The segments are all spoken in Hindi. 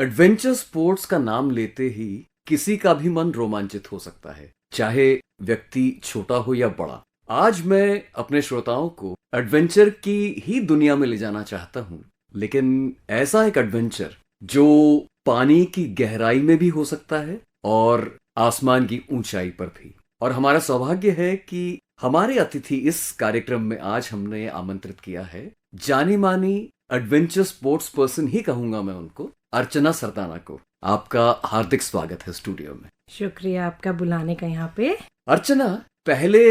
एडवेंचर स्पोर्ट्स का नाम लेते ही किसी का भी मन रोमांचित हो सकता है, चाहे व्यक्ति छोटा हो या बड़ा। आज मैं अपने श्रोताओं को एडवेंचर की ही दुनिया में ले जाना चाहता हूँ, लेकिन ऐसा एक एडवेंचर जो पानी की गहराई में भी हो सकता है और आसमान की ऊंचाई पर भी। और हमारा सौभाग्य है कि हमारे अतिथि इस कार्यक्रम में आज हमने आमंत्रित किया है जानी मानी एडवेंचर स्पोर्ट्स पर्सन ही कहूंगा मैं उनको, अर्चना सरदाना को। आपका हार्दिक स्वागत है स्टूडियो में। शुक्रिया आपका बुलाने का यहाँ पे। अर्चना, पहले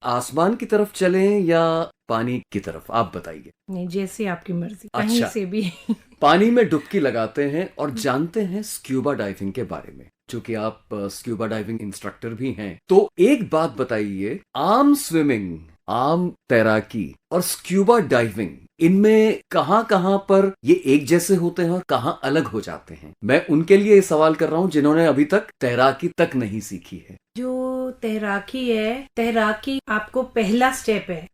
आसमान की तरफ चलें या पानी की तरफ, आप बताइए। नहीं, जैसे आपकी मर्जी। कहीं से भी। पानी में डुबकी लगाते हैं और जानते हैं स्क्यूबा डाइविंग के बारे में, चूंकि आप स्क्यूबा डाइविंग इंस्ट्रक्टर भी हैं। तो एक बात बताइए, आम स्विमिंग, आम तैराकी और स्क्यूबा डाइविंग, इनमें कहाँ पर ये एक जैसे होते हैं और कहाँ अलग हो जाते हैं? मैं उनके लिए ये सवाल कर रहा हूँ जिन्होंने अभी तक तैराकी तक नहीं सीखी है। जो तैराकी है, तैराकी आपको पहला स्टेप है।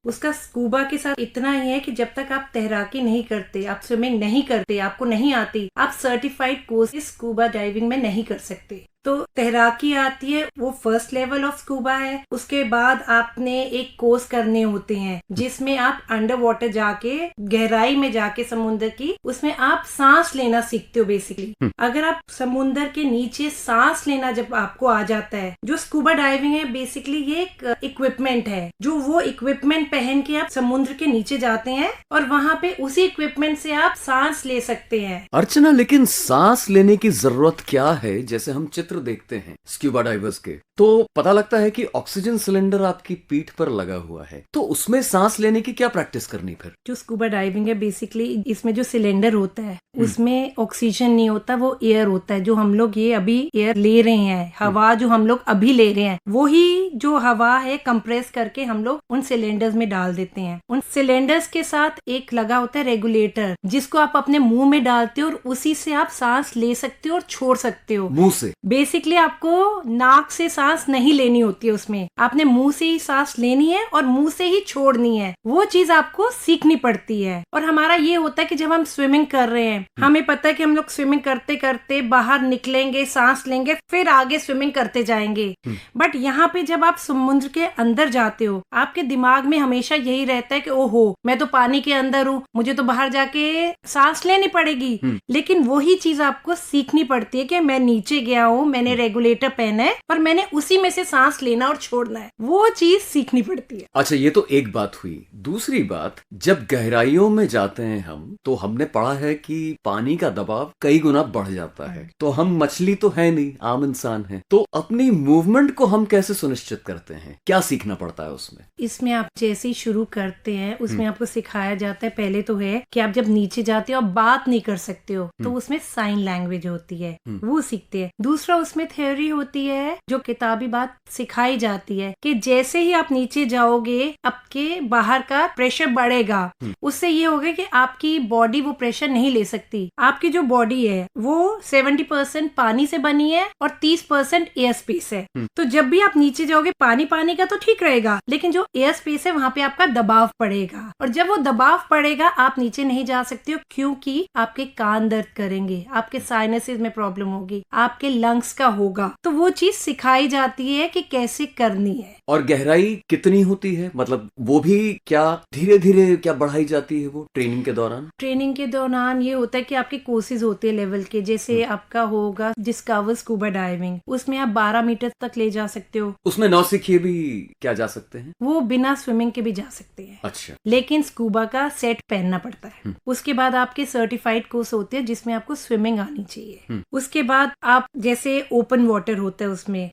उसका स्कूबा के साथ इतना ही है कि जब तक आप तैराकी नहीं करते, आप स्विमिंग नहीं करते, आपको नहीं आती, आप सर्टिफाइड कोर्स स्कूबा डाइविंग में नहीं कर सकते। तो तैराकी आती है, वो फर्स्ट लेवल ऑफ स्कूबा है। उसके बाद आपने एक कोर्स करने होते हैं जिसमें आप अंडर वाटर जाके, गहराई में जाके समुद्र की, उसमें आप सांस लेना सीखते हो बेसिकली। अगर आप समुद्र के नीचे सांस लेना जब आपको आ जाता है, जो स्कूबा डाइविंग है बेसिकली ये एक इक्विपमेंट है, जो वो इक्विपमेंट पहन के आप समुद्र के नीचे जाते हैं और वहाँ पे उसी इक्विपमेंट से आप सांस ले सकते हैं। अर्चना, लेकिन सांस लेने की जरूरत क्या है? जैसे हम चित्र देखते हैं स्क्यूबा डाइवर्स के, तो पता लगता है कि ऑक्सीजन सिलेंडर आपकी पीठ पर लगा हुआ है, तो उसमें सांस लेने की क्या प्रैक्टिस करनी फिर? जो स्कूबा डाइविंग है बेसिकली, इसमें जो सिलेंडर होता है उसमें ऑक्सीजन नहीं होता, वो एयर होता है। जो हम लोग ये अभी एयर ले रहे हैं, हवा जो हम लोग अभी ले रहे हैं, वो ही जो हवा है कंप्रेस करके हम लोग उन सिलेंडर्स में डाल देते हैं। उन सिलेंडर्स के साथ एक लगा होता है रेगुलेटर, जिसको आप अपने मुंह में डालते हो और उसी से आप सांस ले सकते हो और छोड़ सकते हो मुंह से। बेसिकली आपको नाक से सांस नहीं लेनी होती है, उसमें आपने मुंह से ही सांस लेनी है और मुंह से ही छोड़नी है। वो चीज आपको सीखनी पड़ती है। और हमारा ये होता है कि जब हम स्विमिंग कर रहे हैं, हमें पता है कि हम लोग स्विमिंग करते करते बाहर निकलेंगे, सांस लेंगे, फिर आगे स्विमिंग करते जाएंगे। बट यहाँ पे जब आप समुद्र के अंदर जाते हो, आपके दिमाग में हमेशा यही रहता है कि ओहो, मैं तो पानी के अंदर हूँ, मुझे तो बाहर जाके सांस लेनी पड़ेगी। लेकिन वही चीज आपको सीखनी पड़ती है कि मैं नीचे गया हूँ, मैंने रेगुलेटर पहना है और मैंने उसी में से सांस लेना और छोड़ना है, वो चीज सीखनी पड़ती है। अच्छा, ये तो एक बात हुई। दूसरी बात, जब गहराइयों में जाते हैं हम, तो हमने पढ़ा है कि पानी का दबाव कई गुना बढ़ जाता है। तो हम मछली तो है नहीं, आम इंसान है, तो अपनी मूवमेंट को हम कैसे सुनिश्चित करते हैं? क्या सीखना पड़ता है उसमें? इसमें आप जैसे ही शुरू करते हैं, उसमें आपको सिखाया जाता है, पहले तो है कि आप जब नीचे जाते हो, आप बात नहीं कर सकते हो, तो उसमें साइन लैंग्वेज होती है, वो सीखते हैं। दूसरा उसमें थ्योरी होती है, जो किताबी बात सिखाई जाती है कि जैसे ही आप नीचे जाओगे, आपके बाहर का प्रेशर बढ़ेगा। उससे ये होगा कि आपकी बॉडी वो प्रेशर नहीं ले सकती। आपकी जो बॉडी है वो 70% पानी से बनी है और 30% एयर स्पेस है। तो जब भी आप नीचे जाओगे, पानी का तो ठीक रहेगा, लेकिन जो एयर स्पेस है वहाँ पे आपका दबाव पड़ेगा, और जब वो दबाव पड़ेगा आप नीचे नहीं जा सकते हो, क्योंकि आपके कान दर्द करेंगे, आपके साइनसेस में प्रॉब्लम होगी, आपके लंग्स का होगा। तो वो चीज सिखाई जाती है कि कैसे करनी है। और गहराई कितनी होती है? मतलब वो भी क्या धीरे धीरे क्या बढ़ाई जाती है वो ट्रेनिंग के दौरान? ट्रेनिंग के दौरान ये होता है कि आपके कोर्सेज होते हैं लेवल के, जैसे आपका होगा डिस्कवर स्कूबा डाइविंग, उसमें आप 12 मीटर तक ले जा सकते हो। उसमें नौसिखिए भी क्या जा सकते हैं? वो बिना स्विमिंग के भी जा सकते हैं। अच्छा। लेकिन स्कूबा का सेट पहनना पड़ता है। उसके बाद आपके सर्टिफाइड कोर्स होते हैं जिसमें आपको स्विमिंग आनी चाहिए। उसके बाद आप जैसे ओपन वाटर होता है,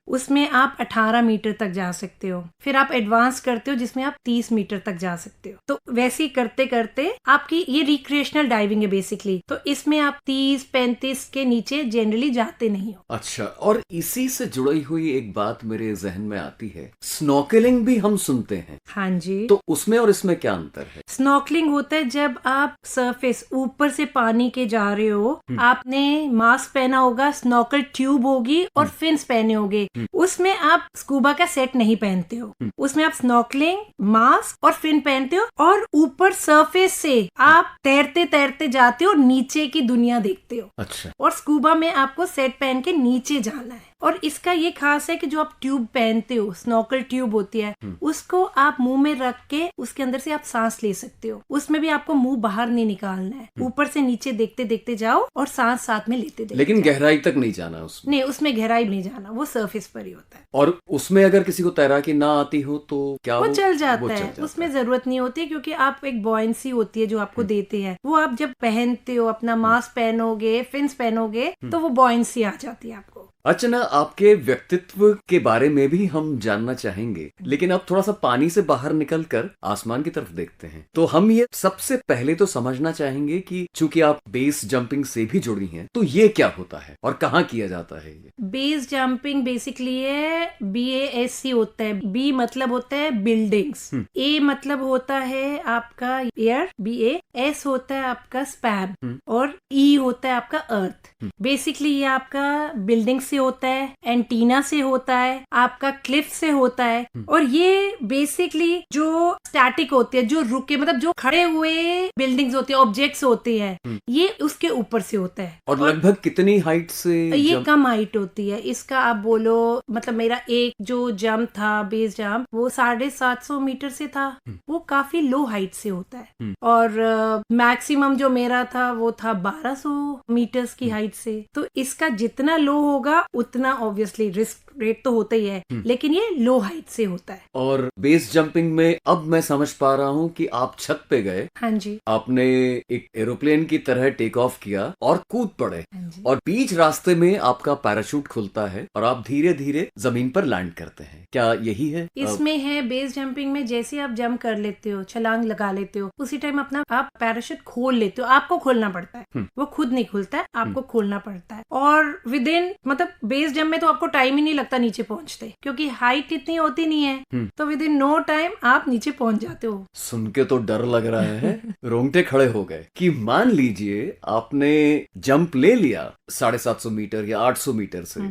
उसमें आप 18 मीटर तक जा सकते हो। फिर आप एडवांस करते हो जिसमें आप 30 मीटर तक जा सकते हो। तो वैसे ही करते करते आपकी ये रिक्रिएशनल डाइविंग है बेसिकली, तो इसमें आप 30-35 के नीचे जनरली जाते नहीं हो। अच्छा, और इसी से जुड़ी हुई एक बात मेरे जहन में आती है, स्नॉर्केलिंग भी हम सुनते हैं। हाँ जी। तो उसमें और इसमें क्या अंतर है? स्नॉर्कलिंग होता है जब आप सरफेस ऊपर से पानी के जा रहे हो, आपने मास्क पहना होगा, स्नॉर्कल ट्यूब होगी और फिन्स पहने होंगे, उसमें आप स्कूबा का सेट नहीं पहन पहनते हो, उसमें आप स्नॉर्कलिंग, मास्क और फिन पहनते हो और ऊपर सरफेस से आप तैरते तैरते जाते हो और नीचे की दुनिया देखते हो। अच्छा। और स्कूबा में आपको सेट पहन के नीचे जाना है। और इसका ये खास है कि जो आप ट्यूब पहनते हो, स्नॉर्कल ट्यूब होती है, उसको आप मुंह में रख के उसके अंदर से आप सांस ले सकते हो। उसमें भी आपको मुंह बाहर नहीं निकालना है, ऊपर से नीचे देखते देखते जाओ और सांस साथ में लेते देखते लेकिन जाओ। गहराई तक नहीं जाना उसमें? नहीं, उसमें गहराई नहीं जाना, वो सरफेस पर ही होता है। और उसमें अगर किसी को तैराकी ना आती हो तो क्या वो चल वो जाता चल है, जाता उसमें जरूरत नहीं होती, क्योंकि आप एक बॉयंसी होती है जो आपको देते हैं, वो आप जब पहनते हो, अपना मास्क पहनोगे, फिन्स पहनोगे, तो वो बॉयंसी आ जाती है आपको। अर्चना, आपके व्यक्तित्व के बारे में भी हम जानना चाहेंगे, लेकिन अब थोड़ा सा पानी से बाहर निकलकर आसमान की तरफ देखते हैं। तो हम ये सबसे पहले तो समझना चाहेंगे कि चूंकि आप बेस जंपिंग से भी जुड़ी हैं, तो ये क्या होता है और कहाँ किया जाता है? ये बेस जंपिंग बेसिकली है BASC होता है। B मतलब होता है बिल्डिंग्स, A मतलब होता है आपका एयर, BA, S होता है आपका स्पैन और E होता है आपका अर्थ। बेसिकली ये आपका बिल्डिंग से होता है, एंटीना से होता है, आपका क्लिफ से होता है। और ये बेसिकली जो स्टैटिक होती है, जो रुके, मतलब जो खड़े हुए बिल्डिंग्स होती है, ऑब्जेक्ट्स होती है, ये उसके ऊपर से होता है। और लगभग कितनी हाइट से? ये कम हाइट होती है इसका। आप बोलो, मतलब मेरा एक जो जंप था, बेस जंप, वो 750 मीटर से था। वो काफी लो हाइट से होता है। और मैक्सिमम जो मेरा था वो था 1200 मीटर्स की हाइट से। तो इसका जितना लो होगा उतना ऑब्वियसली रिस्क रेट तो होता ही है, लेकिन ये लो हाइट से होता है। और बेस जंपिंग में अब मैं समझ पा रहा हूँ कि आप छत पे गए, हाँ जी, आपने एक एरोप्लेन की तरह टेक ऑफ किया और कूद पड़े, हाँ जी। और बीच रास्ते में आपका पैराशूट खुलता है और आप धीरे धीरे जमीन पर लैंड करते हैं। क्या यही है? इसमें है बेस जंपिंग में, जैसे आप जंप कर लेते हो, छलांग लगा लेते हो, उसी टाइम अपना आप पैराशूट खोल लेते हो। आपको खोलना पड़ता है, वो खुद नहीं खुलता है, आपको खोलना पड़ता है। और विद इन, मतलब बेस जंप में तो आपको टाइम ही नहीं लगता नीचे पहुंचते, क्योंकि हाइट इतनी होती नहीं है। तो विद इन नो टाइम आप नीचे पहुंच जाते हो। सुन के तो डर लग रहा है, रोंगटे खड़े हो गए कि मान लीजिए आपने जंप ले लिया 750 मीटर या 800 मीटर से,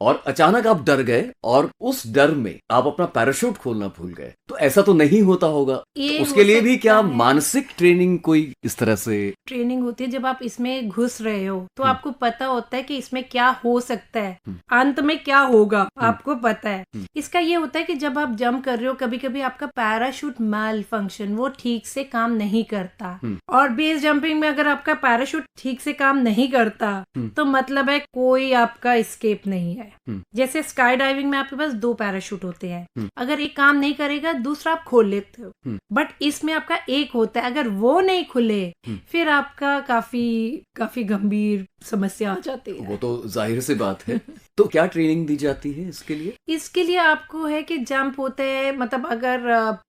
और अचानक आप डर गए और उस डर में आप अपना पैराशूट खोलना भूल गए, तो ऐसा तो नहीं होता होगा। तो उसके लिए भी क्या मानसिक ट्रेनिंग कोई इस तरह से ट्रेनिंग होती है? जब आप इसमें घुस रहे हो तो आपको पता होता है कि इसमें क्या हो सकता है, अंत में क्या होगा, आपको पता है। इसका ये होता है कि जब आप जंप कर रहे हो, कभी कभी आपका पैराशूट मैल फंक्शन, वो ठीक से काम नहीं करता। और बेस जंपिंग में अगर आपका पैराशूट ठीक से काम नहीं करता तो मतलब है कोई आपका एस्केप नहीं है। जैसे स्काई डाइविंग में आपके पास 2 पैराशूट होते हैं, अगर एक काम नहीं करेगा दूसरा आप खोल लेते हो, बट इसमें आपका एक होता है, अगर वो नहीं खुले फिर आपका काफी गंभीर समस्या आ जाती है। वो तो जाहिर सी बात है। तो क्या ट्रेनिंग दी जाती है इसके लिए? इसके लिए आपको है कि जंप होते हैं, मतलब अगर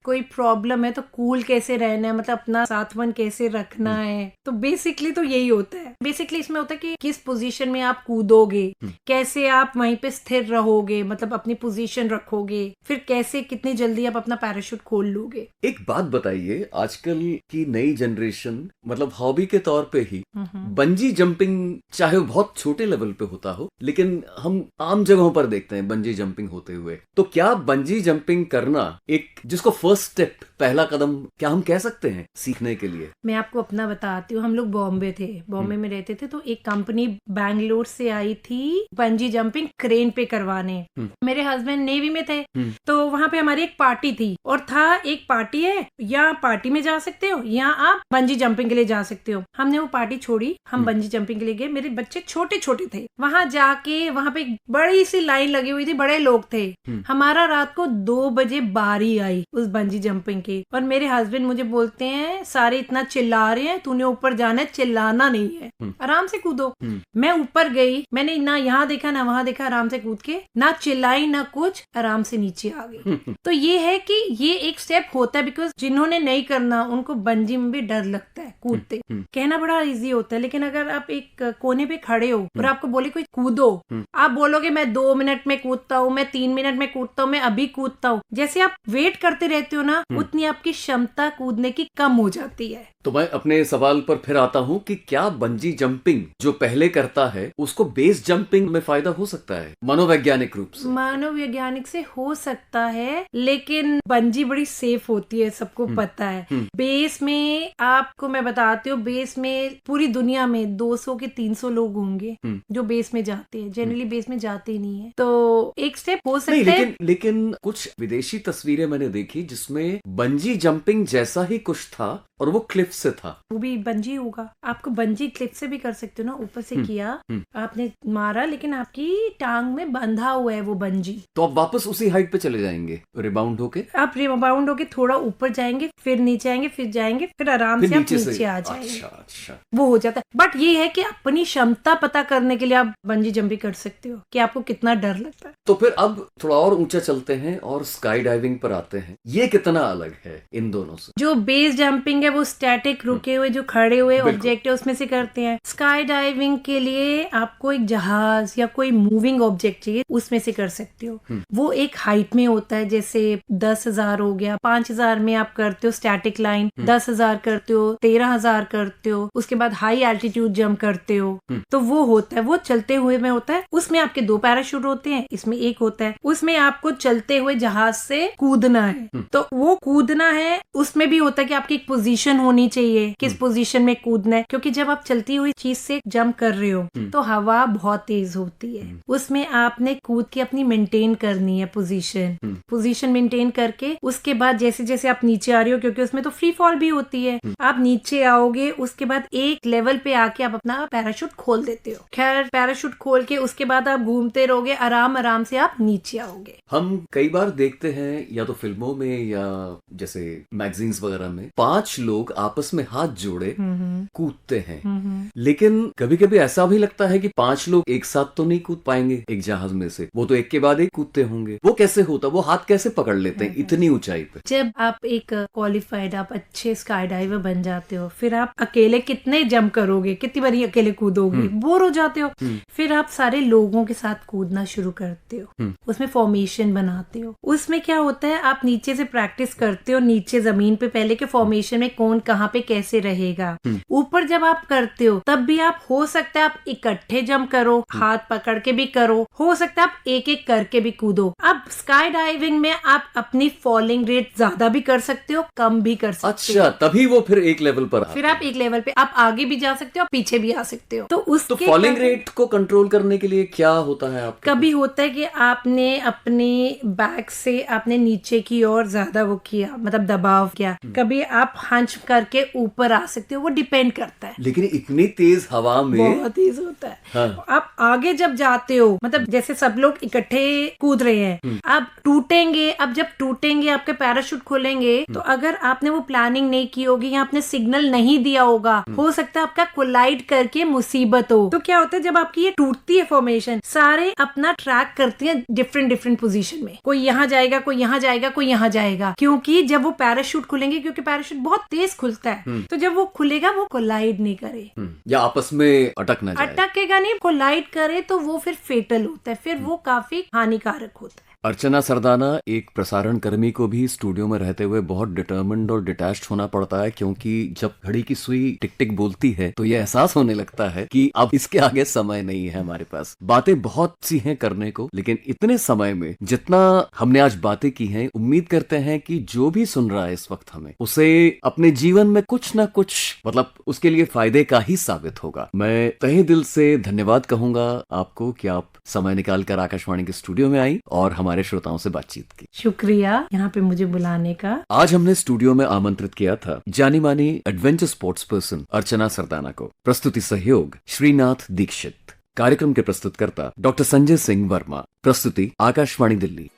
कोई प्रॉब्लम है तो कूल कैसे रहना है, मतलब अपना साथवन कैसे रखना है। तो बेसिकली तो यही होता है। बेसिकली इसमें होता है कि किस पोजीशन में आप कूदोगे, कैसे आप वहीं पे स्थिर रहोगे, मतलब अपनी पोजीशन रखोगे, फिर कैसे कितनी जल्दी आप अपना पैराशूट खोल लोगे। एक बात बताइए, आजकल की नई जनरेशन मतलब हॉबी के तौर पे ही बंजी जंपिंग, चाहे वो बहुत छोटे लेवल पे होता हो, लेकिन हम आम जगहों पर देखते हैं बंजी जंपिंग होते हुए। तो क्या बंजी जंपिंग करना एक, जिसको फर्स्ट स्टेप, पहला कदम, क्या हम कह सकते हैं सीखने के लिए? मैं आपको अपना बताती हूँ। हम लोग बॉम्बे थे, बॉम्बे में रहते थे, तो एक कंपनी बैंगलोर से आई थी बंजी जंपिंग क्रेन पे करवाने। मेरे हस्बैंड नेवी में थे, तो वहाँ पे हमारी एक पार्टी थी, और था एक पार्टी है, या पार्टी में जा सकते हो या आप बंजी जंपिंग के लिए जा सकते हो। हमने वो पार्टी छोड़ी, हम बंजी जंपिंग के लिए गए। मेरे बच्चे छोटे छोटे थे। वहाँ जाके वहाँ पे एक बड़ी सी लाइन लगी हुई थी, बड़े लोग थे। हमारा रात को 2 बजे बारी आई उस बंजी जंपिंग की, और मेरे हस्बैंड मुझे बोलते हैं सारे इतना चिल्ला रहे हैं, तूने ऊपर जाना है, चिल्लाना नहीं है, आराम से कूदो। मैं ऊपर गई, मैंने ना यहाँ देखा ना वहाँ देखा, आराम से कूद के, ना चिल्लाई ना कुछ, आराम से नीचे आ गई। तो ये है कि ये एक स्टेप होता है, बिकॉज जिन्होंने नहीं करना उनको बंजी में भी डर लगता है कूदते। कहना बड़ा इजी होता है, लेकिन अगर आप एक कोने पे खड़े हो और आपको बोले कोई कूदो, आप बोलोगे मैं 2 मिनट में कूदता हूँ, मैं 3 मिनट में कूदता हूँ, मैं अभी कूदता हूँ। जैसे आप वेट करते रहते हो ना, उतनी उतनी आपकी क्षमता कूदने की कम हो जाती है। तो मैं अपने सवाल पर फिर आता हूँ कि क्या बंजी जंपिंग जो पहले करता है उसको बेस जंपिंग में फायदा हो सकता है मनोवैज्ञानिक रूप से? मनोवैज्ञानिक से हो सकता है, लेकिन बंजी बड़ी सेफ होती है, सबको पता है। बेस में आपको मैं बताती हूँ, बेस में पूरी दुनिया में 200 के 300 लोग होंगे जो बेस में जाते हैं। जनरली बेस में जाते ही नहीं है, तो एक स्टेप हो सकता नहीं, है। लेकिन कुछ विदेशी तस्वीरें मैंने देखी जिसमें बंजी जंपिंग जैसा ही कुछ था और वो क्लिफ से था। वो भी बंजी होगा। आपको बंजी क्लिफ से भी कर सकते हो ना, ऊपर से किया आपने मारा, लेकिन आपकी टांग में बंधा हुआ है वो बंजी, तो आप वापस उसी हाइट पे चले जाएंगे रिबाउंड होके? आप रिबाउंड होके थोड़ा ऊपर जाएंगे, फिर नीचे आएंगे, फिर जाएंगे, फिर आराम से आप नीचे आ जाएंगे। अच्छा। वो हो जाता है। बट ये है कि अपनी क्षमता पता करने के लिए आप बंजी जंपिंग कर सकते हो कि आपको कितना डर लगता है। तो फिर अब थोड़ा और ऊंचा चलते हैं और स्काई डाइविंग पर आते हैं। ये कितना अलग है इन दोनों से? जो बेस जंपिंग है वो स्टैटिक रुके हुए जो खड़े हुए ऑब्जेक्ट है उसमें से करते हैं। स्काई डाइविंग के लिए आपको एक जहाज या कोई मूविंग ऑब्जेक्ट चाहिए, उसमें से कर सकते हो। वो एक हाइट में होता है, जैसे 10,000 हो गया, 5,000 में आप करते हो स्टैटिक लाइन, 10,000 करते हो, 13,000 करते हो, उसके बाद हाई एल्टीट्यूड जंप करते हो। तो वो होता है, वो चलते हुए में होता है। उसमें आपके 2 पैराशूट होते हैं, इसमें एक होता है। उसमें आपको चलते हुए जहाज से कूदना है। तो वो कूदना है, उसमें भी होता है कि आपकी एक पोजीशन होनी चाहिए, किस पोजीशन में कूदना है, क्योंकि जब आप चलती हुई चीज से जंप कर रहे हो तो हवा बहुत तेज होती है। उसमें आपने कूद के अपनी मेंटेन करनी है पोजीशन मेंटेन करके, उसके बाद जैसे जैसे आप नीचे आ रहे हो, क्योंकि उसमें तो फ्री फॉल भी होती है, आप नीचे आओगे, उसके बाद एक लेवल पे आके आप अपना पैराशूट खोल देते हो। खैर पैराशूट खोल के उसके बाद आप घूमते रहोगे, आराम से आप नीचे आओगे। हम कई बार देखते हैं या तो फिल्मों में या जैसे मैगजीन्स वगैरह में 5 लोग आपस में हाथ जोड़े कूदते हैं, लेकिन कभी कभी ऐसा भी लगता है कि 5 लोग एक साथ तो नहीं कूद पाएंगे एक जहाज में से, वो तो एक के बाद एक कूदते होंगे। वो कैसे होता? वो हाथ कैसे पकड़ लेते हैं इतनी ऊंचाई पे? जब आप एक क्वालिफाइड, आप अच्छे स्काई डाइवर बन जाते हो, फिर आप अकेले कितने जंप करोगे, कितनी बारी अकेले कूदोगे, बोर हो जाते हो। फिर आप सारे लोगों के साथ कूदना शुरू करते हो, उसमें फॉर्मेशन बनाते हो। उसमें क्या होता है, आप नीचे से प्रैक्टिस करते हो, नीचे जमीन पे पहले के फॉर्मेशन में कौन कहाँ पे कैसे रहेगा। ऊपर जब आप करते हो तब भी आप, हो सकता है आप इकट्ठे जंप करो, हाथ पकड़ के भी करो, हो सकता है आप एक एक करके भी कूदो। अब स्काई डाइविंग में आप अपनी फॉलिंग रेट ज्यादा भी कर सकते हो, कम भी कर सकते हो। अच्छा, तभी वो फिर एक लेवल पर फिर आप एक लेवल पे आप आगे भी जा सकते हो, पीछे भी आ सकते हो। तो फॉलिंग रेट को कंट्रोल करने के लिए क्या होता है आपके? कभी होता है कि आपने अपने बैक से आपने नीचे की ओर ज्यादा वो किया, मतलब दबाव किया, कभी आप हंच करके ऊपर आ सकते हो, वो डिपेंड करता है। लेकिन इतनी तेज हवा में बहुत तेज होता है। हाँ। आप आगे जब जाते हो, मतलब जैसे सब लोग इकट्ठे कूद रहे हैं, आप टूटेंगे। अब जब टूटेंगे, आपके पैराशूट खोलेंगे, तो अगर आपने वो प्लानिंग नहीं की होगी या आपने सिग्नल नहीं दिया होगा, हो सकता है आपका कोलाइड करके मुसीबत हो। तो क्या होता है, जब आपकी ये टूटती है फॉर्मेशन, सारे अपना ट्रैक करते हैं डिफरेंट पोजीशन में, कोई यहाँ जाएगा, कोई यहाँ जाएगा, कोई यहाँ जाएगा, क्योंकि जब वो पैराशूट खुलेंगे, क्योंकि पैराशूट बहुत तेज खुलता है, तो जब वो खुलेगा वो कोलाइड नहीं करे या आपस में अटक ना जाए। अटकेगा नहीं, कोलाइड करे तो वो फिर फेटल होता है, फिर वो काफी हानिकारक होता है। अर्चना सरदाना, एक प्रसारण कर्मी को भी स्टूडियो में रहते हुए बहुत डिटर्मिन्ड और डिटैच्ड होना पड़ता है, क्योंकि जब घड़ी की सुई टिक टिक बोलती है तो ये एहसास होने लगता है कि अब इसके आगे समय नहीं है हमारे पास। बातें बहुत सी हैं करने को, लेकिन इतने समय में जितना हमने आज बातें की हैं, उम्मीद करते हैं कि जो भी सुन रहा है इस वक्त हमें, उसे अपने जीवन में कुछ ना कुछ, मतलब उसके लिए फायदे का ही साबित होगा। मैं तहे दिल से धन्यवाद कहूंगा आपको कि आप समय निकाल कर आकाशवाणी के स्टूडियो में आई और हमारे श्रोताओं से बातचीत की। शुक्रिया यहाँ पे मुझे बुलाने का। आज हमने स्टूडियो में आमंत्रित किया था जानी मानी एडवेंचर स्पोर्ट्स पर्सन अर्चना सरदाना को। प्रस्तुति सहयोग श्रीनाथ दीक्षित। कार्यक्रम के प्रस्तुतकर्ता डॉक्टर संजय सिंह वर्मा। प्रस्तुति आकाशवाणी दिल्ली।